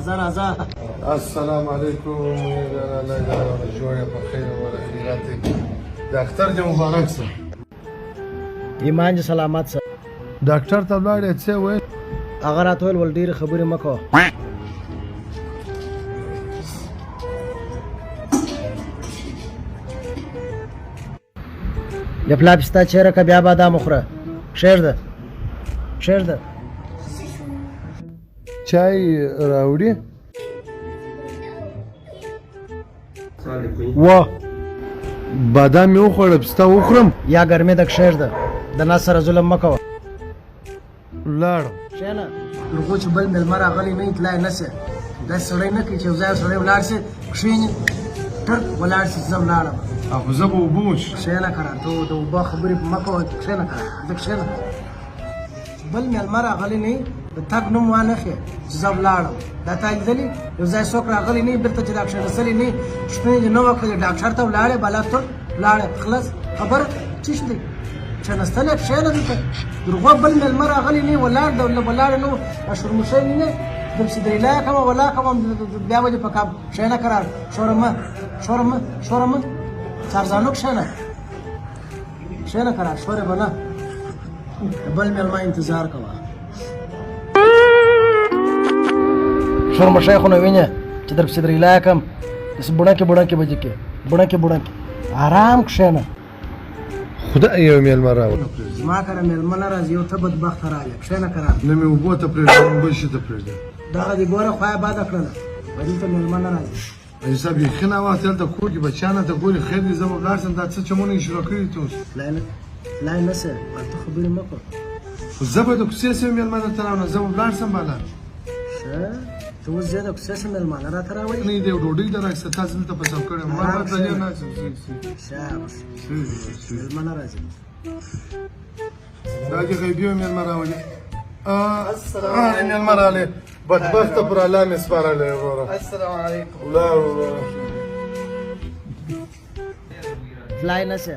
راځه. السلام علیکم. جوړه په خیر او خیرات. ډاکټر دې مبارک شه. ایمان دې سلامت شه. ډاکټر ته ولاړې څه وایي؟ هغه راته ویل ول ډېرې خبرې مه کوه. د پلا پستا چیرې که بیا بادام وخوره. کښېږده کښېږده. چای راوړي؟ واه بادام مې وخوړه پسته وخورم؟ یا ګرمي ده کښېږده. د ناس سره ظلم مه کوه. ولاړم. کښېنه. لږو چې بل مېلمه راغلی نه اطلاع نه سي. داسې سړی نه کوي چې یو ځای سړی ولاړ سي کښېني ټرک ولاړ سي زه ولاړم. خو زه به اوبه وڅښم. کښېنه کرار ته د اوبه خبرې مه کوه. کښېنه کرار ته کښېنه. بل مېلمه راغلی نه د تګ نوم وانخلې چې زه ولاړم. دا تا لیدلي یو ځای څوک راغلی نه بېرته چې دا کښېنستلي نه شپې دې نه وکړلې ډاکټر ته ولاړې بالا ټول ولاړې خلاص خبره څه شو دی کښېنستلی کښېنه دلته دروغو بل مېلمه راغلی نه ولاړ د ولاړې نه دا شورموشی نه درپسې درېلا کومه ولا کوم بیا به دې په کاب کښېنه کرار شوره مه څارځانو کښېنه کرار شورې به نه د بل مېلمه انتظار کوه. شورمشی خو نه وینې چې درپسې درېلا کړم داسې بوړکې به دې کې بوړکې ارام کښېنه. خدای یو مېلمه راوړه. زما کره مېلمه نه راځي یو ته بدبخته راغلی کښېنه کرار. نه مې اوبو ته پرېږدم بل شي ته پرېږدم. دغه دې ګوره خوا یې باده کړله دلته مېلمه نه راځي. ایسا بیخي ناوخته هلته کور کې بچیانو ته ګورې خیر دې زه به ولاړ شم دا څه چمونه یې شروع کړي دي اوس. لای نه سه هلته خبرې مه کوه. خو زه به د کوڅې سوی مېلمه درته راوړم زه به ولاړ شم بالا. ښه ته اوس زه د کوڅې څه مېلمانه راته راوړې. نه دې ډوډۍ در راکړه تاسو دلته په سم کړی ما به تللی نه شاباس مېلمه نه راځي. دا دې غیبي مېلمه راولي. مېلمه راغلی بدبخته پر الله مې سپارلی وروره. السلام علیکم. ولاړ فلای نه سه.